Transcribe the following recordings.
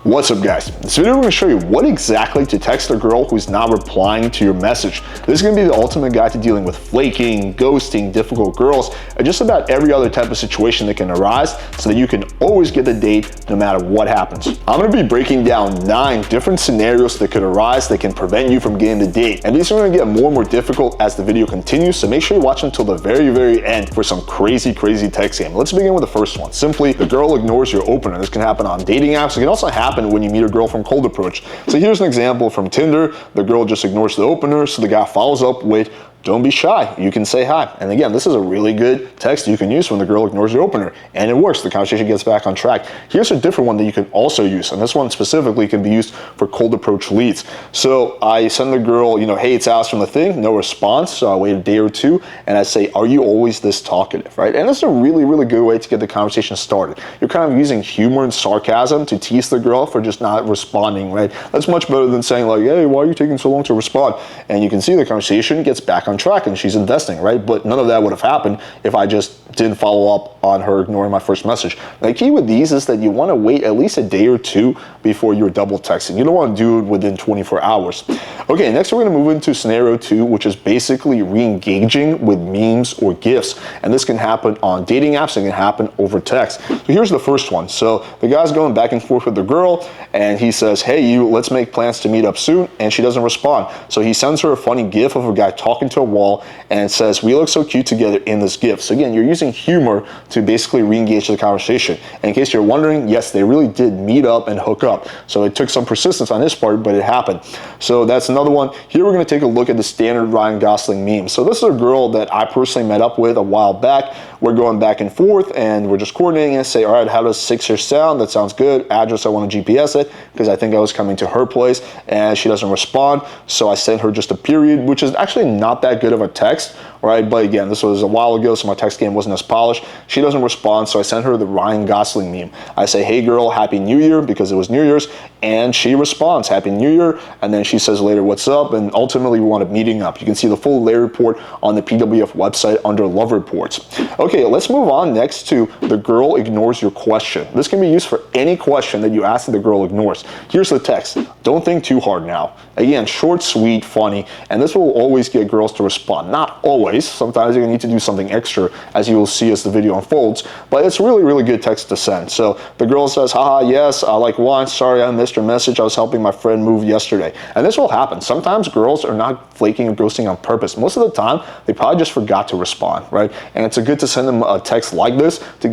What's up guys? In this video we're going to show you what exactly to text a girl who's not replying to your message. This is going to be the ultimate guide to dealing with flaking, ghosting, difficult girls, and just about every other type of situation that can arise so that you can always get the date no matter what happens. I'm going to be breaking down 9 different scenarios that could arise that can prevent you from getting the date, and these are going to get more and more difficult as the video continues, so make sure you watch until the very end for some crazy text game. Let's begin with the first one. Simply, the girl ignores your opener. This can happen on dating apps. It can also happen when you meet a girl from cold approach. So here's an example from Tinder. The girl just ignores the opener, so the guy follows up with, "Don't be shy, you can say hi." And again, this is a really good text you can use when the girl ignores your opener, and it works. The conversation gets back on track. Here's a different one that you can also use, and this one specifically can be used for cold approach leads. So I send the girl, "Hey, it's Alex from the thing," no response. So I wait a day or two, and I say, "Are you always this talkative?" Right? And this is a really good way to get the conversation started. You're kind of using humor and sarcasm to tease the girl for just not responding, right? That's much better than saying like, "Hey, why are you taking so long to respond?" And you can see the conversation gets back on track and she's investing, right? But none of that would have happened if I just didn't follow up on her ignoring my first message. The key with these is that you want to wait at least a day or two before you're double texting. You don't want to do it within 24 hours. Okay, next we're going to move into scenario 2, which is basically re-engaging with memes or GIFs. And this can happen on dating apps, it can happen over text. So here's the first one. So the guy's going back and forth with the girl and he says, "Hey you, let's make plans to meet up soon," and she doesn't respond. So he sends her a funny GIF of a guy talking to a wall and it says, "We look so cute together in this GIF." So again, you're using humor to basically re-engage the conversation. And in case you're wondering, yes, they really did meet up and hook up. So it took some persistence on his part, but it happened. So that's another one. Here we're going to take a look at the standard Ryan Gosling meme. So this is a girl that I personally met up with a while back. We're going back and forth and we're just coordinating and say, "All right, how does 6 here sound? That sounds good. Address, I want to GPS it," because I think I was coming to her place, and she doesn't respond. So I sent her just a period, which is actually not that good of a text, right? But again, this was a while ago, so my text game wasn't as polished. She doesn't respond, so I sent her the Ryan Gosling meme. I say, "Hey girl, Happy New Year," because it was New Year's, and she responds, "Happy New Year," and then she says later, "What's up?" And ultimately we wound up meeting up. You can see the full layer report on the PWF website under Love Reports. Okay, let's move on next to the girl ignores your question. This can be used for any question that you ask that the girl ignores. Here's the text: "Don't think too hard now." Again, short, sweet, funny, and this will always get girls to respond. Not always. Sometimes you're gonna need to do something extra, as you will see as the video unfolds, but it's really good text to send. So the girl says, "Haha, yes, I like wine. Sorry I missed your message. I was helping my friend move yesterday." And this will happen. Sometimes girls are not flaking or ghosting on purpose. Most of the time, they probably just forgot to respond, right? And it's good to send them a text like this to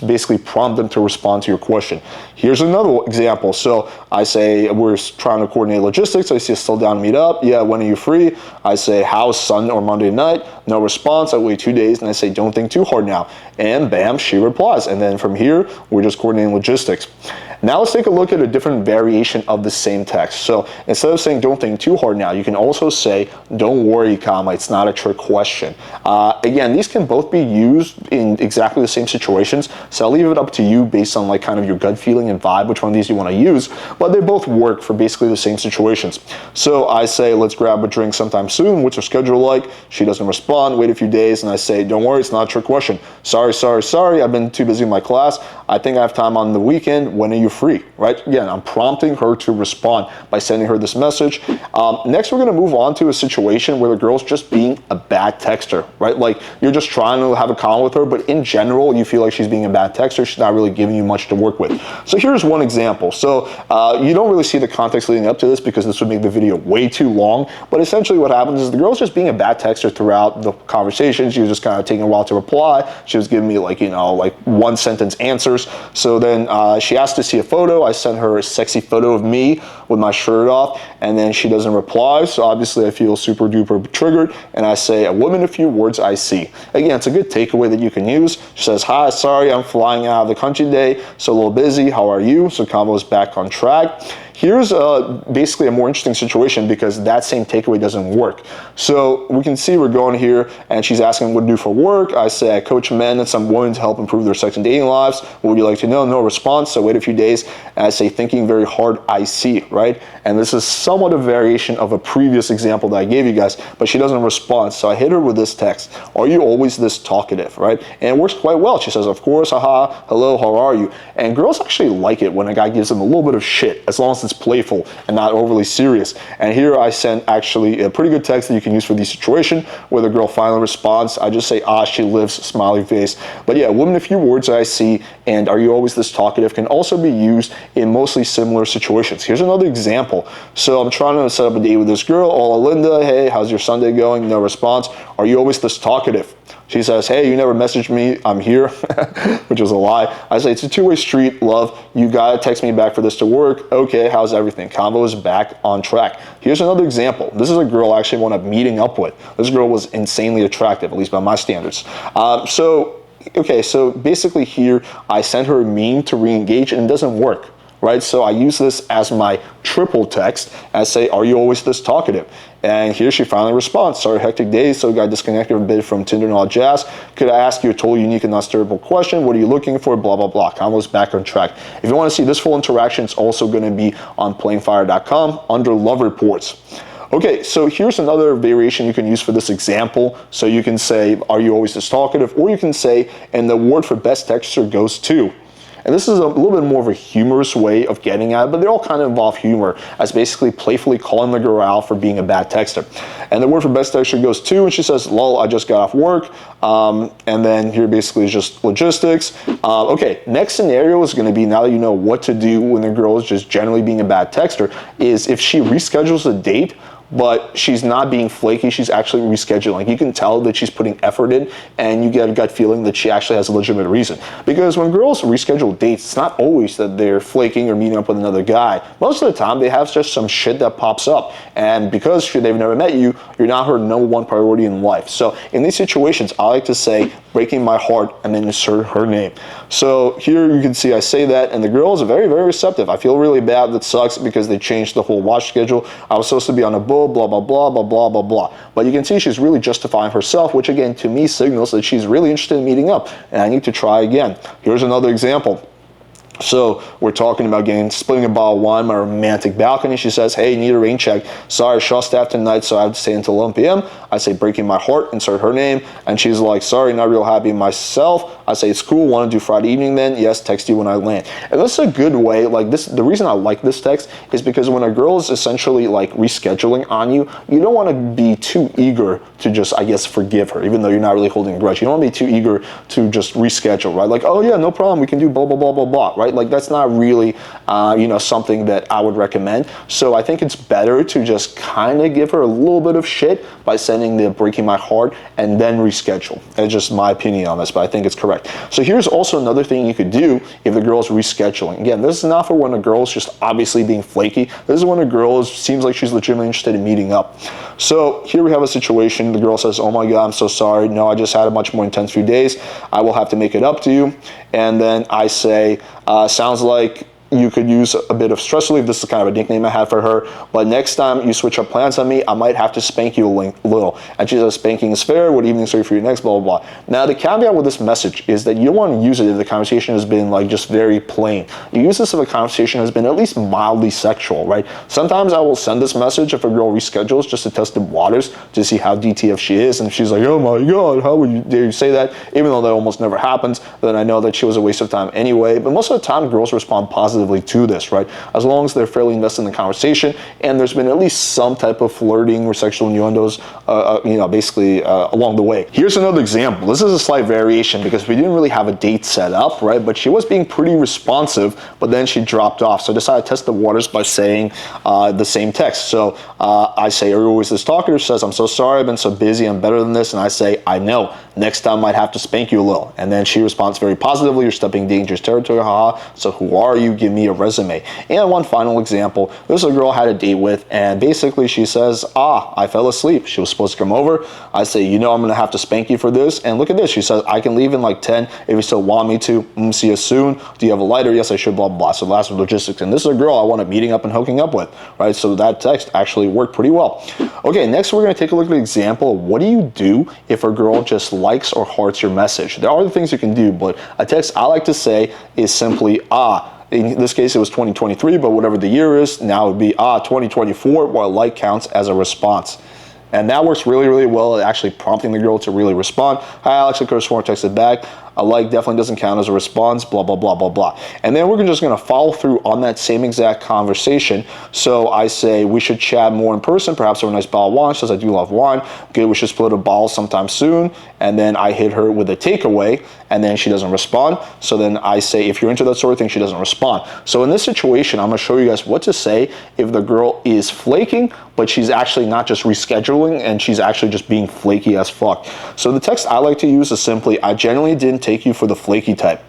basically prompt them to respond to your question. Here's another example. So I say, we're trying to coordinate logistics. I say, "Still down to meet up?" "Yeah, when are you free?" I say, "How's Sunday or Monday night?" No response. I wait 2 days and I say, "Don't think too hard now." And bam, she replies. And then from here, we're just coordinating logistics. Now let's take a look at a different variation of the same text. So instead of saying "don't think too hard now," you can also say "don't worry, comma, it's not a trick question." Again, these can both be used in exactly the same situations. So I'll leave it up to you based on like kind of your gut feeling and vibe, which one of these you want to use, but they both work for basically the same situations. So I say, "Let's grab a drink sometime soon. What's your schedule like?" She doesn't respond, wait a few days, and I say, "Don't worry, it's not a trick question. Sorry, I've been too busy in my class. I think I have time on the weekend. When are you free?" Right? Again, I'm prompting her to respond by sending her this message. Next, we're going to move on to a situation where the girl's just being a bad texter, right? Like you're just trying to have a call with her, but in general, you feel like she's being a bad texter. She's not really giving you much to work with. So here's one example. So you don't really see the context leading up to this because this would make the video way too long, but essentially what happens is the girl's just being a bad texter throughout the conversation. She was just kind of taking a while to reply. She was giving me like, like 1-sentence answers. So then she asked to see a photo. I sent her a sexy photo of me with my shirt off, and then she doesn't reply. So obviously I feel super duper triggered, and I say, "A woman, a few words I see." Again, it's a good takeaway that you can use. She says, "Hi, sorry, I'm flying out of the country today, so a little busy. How are you?" So convo is back on track. Here's basically a more interesting situation because that same takeaway doesn't work. So we can see we're going here and she's asking what to do for work. I say, "I coach men and some women to help improve their sex and dating lives. What would you like to know?" No response. So wait a few days, and I say, thinking very hard, I see, right? And this is somewhat a variation of a previous example that I gave you guys, but she doesn't respond. So I hit her with this text, are you always this talkative, right? And it works quite well. She says, of course, haha, hello, how are you? And girls actually like it when a guy gives them a little bit of shit, as long as it's playful and not overly serious. And here I sent actually a pretty good text that you can use for the situation where the girl finally responds. I just say, she lives, smiley face. But yeah, women, a few words that I see, and are you always this talkative, can also be used in mostly similar situations. Here's another example. So I'm trying to set up a date with this girl. Hola, Linda. Hey, how's your Sunday going? No response. Are you always this talkative? She says, hey, you never messaged me, I'm here, which was a lie. I say, it's a two-way street, love. You gotta text me back for this to work. Okay, how's everything? Convo is back on track. Here's another example. This is a girl I actually wound up meeting up with. This girl was insanely attractive, at least by my standards. So basically here, I sent her a meme to re-engage, and it doesn't work. Right, so I use this as my triple text and I say, are you always this talkative? And here she finally responds, sorry, hectic days, so got disconnected a bit from Tinder and all jazz. Could I ask you a totally unique and non-stereotypical question? What are you looking for? Blah, blah, blah. Convo's back on track. If you want to see this full interaction, it's also going to be on playingfire.com under love reports. Okay, so here's another variation you can use for this example. So you can say, are you always this talkative? Or you can say, and the award for best texter goes to. And this is a little bit more of a humorous way of getting at it, but they all kind of involve humor, as basically playfully calling the girl out for being a bad texter. And the word for best texter goes to, and she says, lol, I just got off work. And then here basically is just logistics. Okay, next scenario is going to be, now that you know what to do when the girl is just generally being a bad texter, is if she reschedules a date, but she's not being flaky, she's actually rescheduling. You can tell that she's putting effort in, and you get a gut feeling that she actually has a legitimate reason. Because when girls reschedule dates, it's not always that they're flaking or meeting up with another guy. Most of the time, they have just some shit that pops up. And because they've never met you, you're not her number one priority in life. So in these situations, I like to say, breaking my heart, and then insert her name. So here you can see I say that, and the girl is very, very receptive. I feel really bad. That sucks because they changed the whole watch schedule. I was supposed to be on a boat, blah, blah, blah, blah, blah, blah, blah. But you can see she's really justifying herself, which again, to me, signals that she's really interested in meeting up, and I need to try again. Here's another example. So we're talking about splitting a bottle of wine on my romantic balcony. She says, hey, need a rain check. Sorry, short staff tonight, so I have to stay until 11 p.m. I say, breaking my heart, insert her name. And she's like, sorry, not real happy myself. I say, it's cool, want to do Friday evening then? Yes, text you when I land. And this is a good way, like this, the reason I like this text is because when a girl is essentially like rescheduling on you, you don't want to be too eager to just, I guess, forgive her, even though you're not really holding a grudge. You don't want to be too eager to just reschedule, right? Like, oh yeah, no problem, we can do blah, blah, blah, blah, blah, right? Like that's not really, something that I would recommend. So I think it's better to just kind of give her a little bit of shit by sending the breaking my heart and then reschedule. It's just my opinion on this, but I think it's correct. So here's also another thing you could do if the girl's rescheduling. Again, this is not for when a girl's just obviously being flaky. This is when a girl seems like she's legitimately interested in meeting up. So here we have a situation. The girl says, oh my God, I'm so sorry. No, I just had a much more intense few days. I will have to make it up to you. And then I say, sounds like you could use a bit of stress relief. This is kind of a nickname I had for her. But next time you switch up plans on me, I might have to spank you a little. And she says, spanking is fair. What evening's ready for you next? Blah, blah, blah. Now, the caveat with this message is that you don't want to use it if the conversation has been like just very plain. You use this if a conversation has been at least mildly sexual, right? Sometimes I will send this message if a girl reschedules just to test the waters to see how DTF she is. And she's like, oh my God, how would you dare you say that? Even though that almost never happens, then I know that she was a waste of time anyway. But most of the time, girls respond positively to this, right? As long as they're fairly invested in the conversation and there's been at least some type of flirting or sexual innuendos, basically along the way. Here's another example. This is a slight variation because we didn't really have a date set up, right? But she was being pretty responsive, but then she dropped off. So I decided to test the waters by saying the same text. So I say, are you always this talkative? She says, I'm so sorry, I've been so busy, I'm better than this. And I say, I know, next time I might have to spank you a little. And then she responds very positively, you're stepping dangerous territory, haha. So who are you? Give me a resume. And one final example, this is a girl I had a date with, and basically she says, I fell asleep. She was supposed to come over. I say, I'm going to have to spank you for this. And look at this. She says, I can leave in like 10 if you still want me to. See you soon. Do you have a lighter? Yes, I should, blah, blah, blah. So the last of logistics. And this is a girl I want to meeting up and hooking up with, right? So that text actually worked pretty well. Okay, next we're going to take a look at an example of what do you do if a girl just likes or hearts your message. There are other things you can do, but a text I like to say is simply, In this case, it was 2023, but whatever the year is, now it would be 2024, where a like counts as a response. And that works really, really well at actually prompting the girl to really respond. Hi, Alex, I could have sworn I texted back. A like definitely doesn't count as a response, blah, blah, blah, blah, blah. And then we're just gonna follow through on that same exact conversation. So I say we should chat more in person, perhaps over a nice bottle of wine. She says, I do love wine. Good, we should split a bottle sometime soon. And then I hit her with a takeaway, and then she doesn't respond. So then I say, if you're into that sort of thing, she doesn't respond. So in this situation, I'm gonna show you guys what to say if the girl is flaking, but she's actually not just rescheduling, and she's actually just being flaky as fuck. So the text I like to use is simply, I genuinely didn't take you for the flaky type.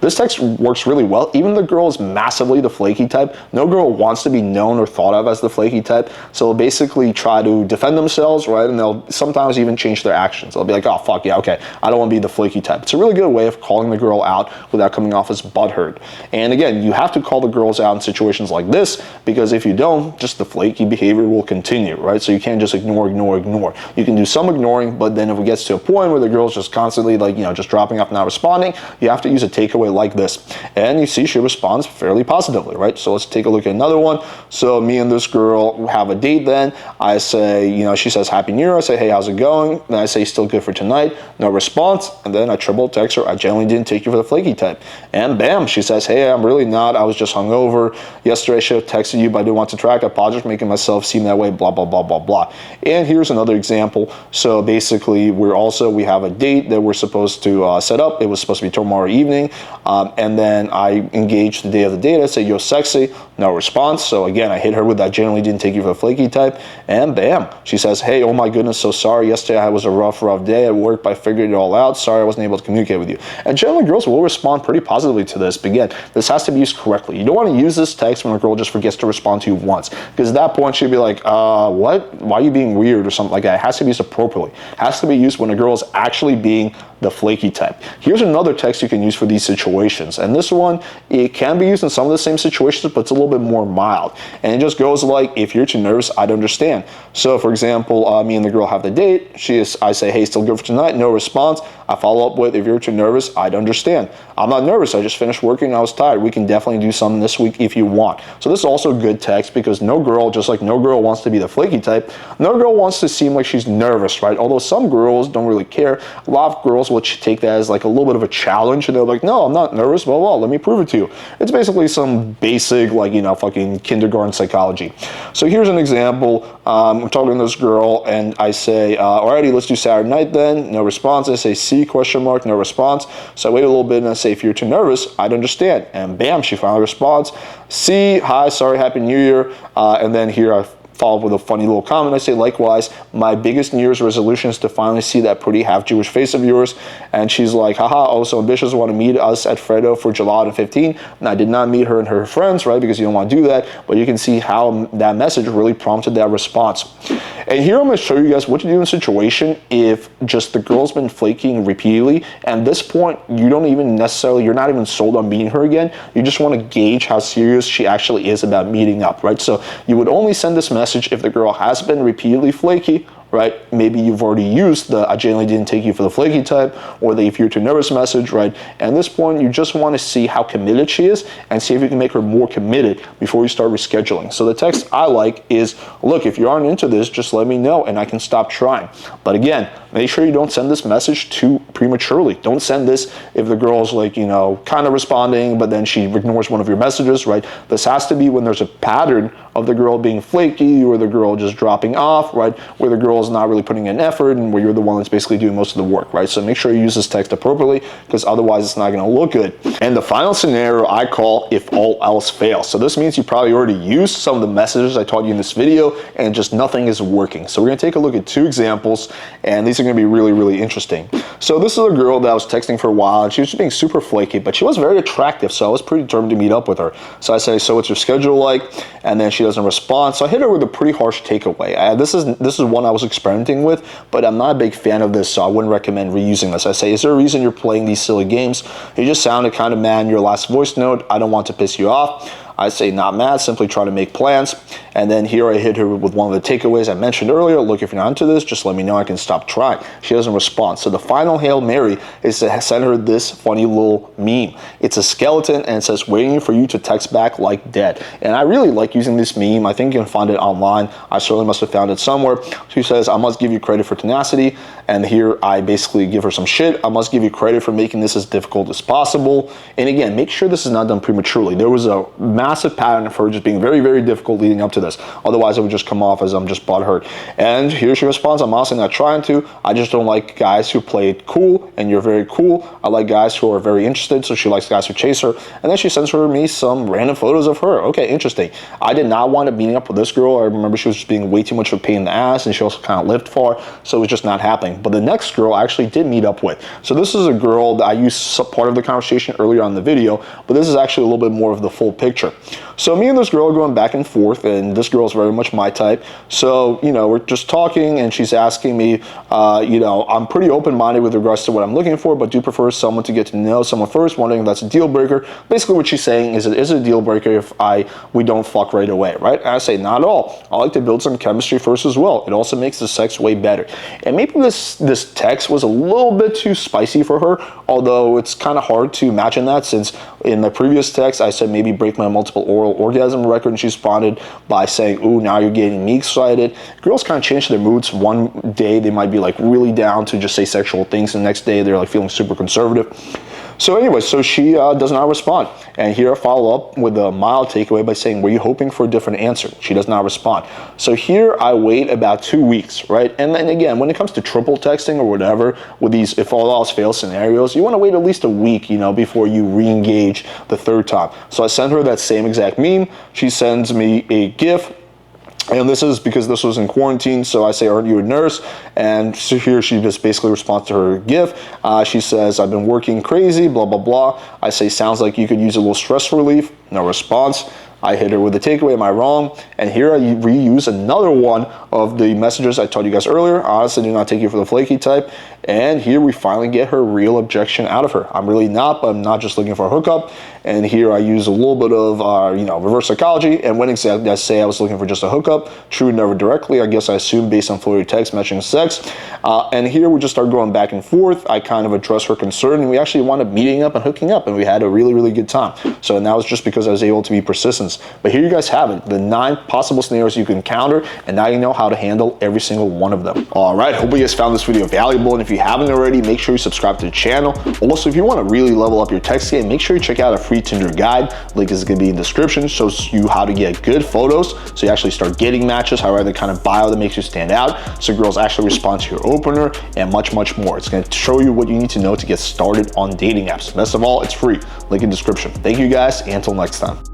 This text works really well. Even the girl is massively the flaky type. No girl wants to be known or thought of as the flaky type. So they'll basically try to defend themselves, right? And they'll sometimes even change their actions. They'll be like, oh, fuck yeah, okay, I don't want to be the flaky type. It's a really good way of calling the girl out without coming off as butthurt. And again, you have to call the girls out in situations like this, because if you don't, just the flaky behavior will continue, right? So you can't just ignore. You can do some ignoring, but then if it gets to a point where the girl's just constantly like, just dropping off, not responding, you have to use a takeaway like this. And you see she responds fairly positively, right? So let's take a look at another one. So me and this girl have a date then. I say, she says, Happy New Year. I say, hey, how's it going? Then I say, still good for tonight. No response. And then I triple text her, I generally didn't take you for the flaky type. And bam, she says, hey, I'm really not. I was just hungover. Yesterday I should have texted you, but I didn't want to track. I apologize for making myself seem that way, blah, blah, blah, blah, blah. And here's another example. So basically, we have a date that we're supposed to set up. It was supposed to be tomorrow evening. And then I engage the day of the date. I say, yo, sexy, no response. So again, I hit her with that generally didn't take you for the flaky type. And bam, she says, hey, oh my goodness, so sorry. Yesterday was a rough day at work, but I figured it all out. Sorry I wasn't able to communicate with you. And generally girls will respond pretty positively to this. But again, this has to be used correctly. You don't want to use this text when a girl just forgets to respond to you once. Because at that point, she'd be like, what? Why are you being weird or something like that? It has to be used appropriately. It has to be used when a girl is actually being the flaky type. Here's another text you can use for these situations. And this one, it can be used in some of the same situations, but it's a little bit more mild. And it just goes like, if you're too nervous, I'd understand. So for example, me and the girl have the date. I say, hey, still good for tonight? No response. I follow up with, if you're too nervous, I'd understand. I'm not nervous. I just finished working and I was tired. We can definitely do something this week if you want. So this is also good text, because no girl, just like no girl wants to be the flaky type, no girl wants to seem like she's nervous, right? Although some girls don't really care. A lot of girls will take that as like a little bit of a challenge, and they're like, no, I'm not nervous. Well, let me prove it to you. It's basically some basic, like, fucking kindergarten psychology. So here's an example. I'm talking to this girl and I say, alrighty, let's do Saturday night then. No response. I say, see, question mark, no response. So I wait a little bit and I say, if you're too nervous, I'd understand. And bam, she finally responds. See, hi, sorry, Happy New Year. And then here I follow up with a funny little comment. I say, likewise, my biggest New Year's resolution is to finally see that pretty half Jewish face of yours. And she's like, haha, oh, so ambitious, want to meet us at Fredo for July the 15th. And I did not meet her and her friends, right? Because you don't want to do that. But you can see how that message really prompted that response. And here I'm going to show you guys what to do in a situation if just the girl's been flaking repeatedly. And at this point, you're not even sold on meeting her again. You just want to gauge how serious she actually is about meeting up, right? So you would only send this message if the girl has been repeatedly flaky, right? Maybe you've already used the I generally didn't take you for the flaky type, or the if you're too nervous message, right? And at this point, you just want to see how committed she is and see if you can make her more committed before you start rescheduling. So the text I like is, look, if you aren't into this, just let me know and I can stop trying. But again, make sure you don't send this message too prematurely. Don't send this if the girl's like, kind of responding, but then she ignores one of your messages, right? This has to be when there's a pattern of the girl being flaky, or the girl just dropping off, right? Where the girl is not really putting in effort and where you're the one that's basically doing most of the work, right? So make sure you use this text appropriately, because otherwise it's not going to look good. And the final scenario I call if all else fails. So this means you probably already used some of the messages I taught you in this video and just nothing is working. So we're going to take a look at two examples, and these are going to be really, really interesting. So this is a girl that I was texting for a while, and she was just being super flaky, but she was very attractive, so I was pretty determined to meet up with her. So I say, so what's your schedule like? And then she doesn't respond. So I hit her with a pretty harsh takeaway. This is one I was experimenting with, but I'm not a big fan of this, so I wouldn't recommend reusing this. I say, is there a reason you're playing these silly games? You just sounded kind of mad in your last voice note. I don't want to piss you off. I say not mad, simply try to make plans. And then here I hit her with one of the takeaways I mentioned earlier. Look, if you're not into this, just let me know, I can stop trying. She doesn't respond. So the final Hail Mary is to send her this funny little meme. It's a skeleton and it says, waiting for you to text back like dead. And I really like using this meme. I think you can find it online. I certainly must have found it somewhere. She says, I must give you credit for tenacity. And here I basically give her some shit. I must give you credit for making this as difficult as possible. And again, make sure this is not done prematurely. There was a massive pattern of her just being very, very difficult leading up to this. Otherwise, it would just come off as I'm just butthurt. And here she responds, I'm honestly not trying to. I just don't like guys who play it cool, and you're very cool. I like guys who are very interested, so she likes guys who chase her. And then she sends me some random photos of her. Okay, interesting. I did not wind up meeting up with this girl. I remember she was just being way too much of a pain in the ass, and she also kind of lived far, so it was just not happening. But the next girl I actually did meet up with. So this is a girl that I used part of the conversation earlier on in the video, but this is actually a little bit more of the full picture. So me and this girl are going back and forth, and this girl is very much my type. So, you know, we're just talking, and she's asking me, you know, I'm pretty open-minded with regards to what I'm looking for, but do prefer someone to get to know someone first, wondering if that's a deal breaker. Basically what she's saying is, it is a deal breaker if we don't fuck right away, right? And I say, not at all. I like to build some chemistry first as well. It also makes the sex way better. And maybe this text was a little bit too spicy for her, although it's kind of hard to imagine that, since in the previous text I said maybe break my multiple oral orgasm record, and she responded by saying, ooh, now you're getting me excited. Girls kind of change their moods. One day they might be like really down to just say sexual things, and the next day they're like feeling super conservative. So anyway, so she does not respond. And here I follow up with a mild takeaway by saying, were you hoping for a different answer? She does not respond. So here I wait about 2 weeks, right? And then again, when it comes to triple texting or whatever, with these if all else fails scenarios, you want to wait at least a week, you know, before you re-engage the third time. So I send her that same exact meme. She sends me a GIF. And this is because this was in quarantine, so I say, aren't you a nurse? And so here she just basically responds to her GIF. She says, I've been working crazy, blah, blah, blah. I say, sounds like you could use a little stress relief. No response. I hit her with a takeaway, am I wrong? And here I reuse another one of the messages I told you guys earlier. Honestly, do not take you for the flaky type. And here we finally get her real objection out of her. I'm really not, but I'm not just looking for a hookup. And here I use a little bit of, you know, reverse psychology. And when exactly I say I was looking for just a hookup, true, never directly. I guess I assume based on flirty text mentioning sex. And here we just start going back and forth. I kind of address her concern, and we actually wound up meeting up and hooking up, and we had a really, really good time. So that was just because I was able to be persistent. But here you guys have it, the 9 possible scenarios you can encounter, and now you know how to handle every single one of them. All right, hope you guys found this video valuable, and if you haven't already, make sure you subscribe to the channel. Also, if you want to really level up your text game, make sure you check out a free Tinder guide. Link is going to be in the description. Shows you how to get good photos, so you actually start getting matches, however the kind of bio that makes you stand out, so girls actually respond to your opener, and much, much more. It's going to show you what you need to know to get started on dating apps. Best of all, it's free. Link in the description. Thank you guys, and until next time.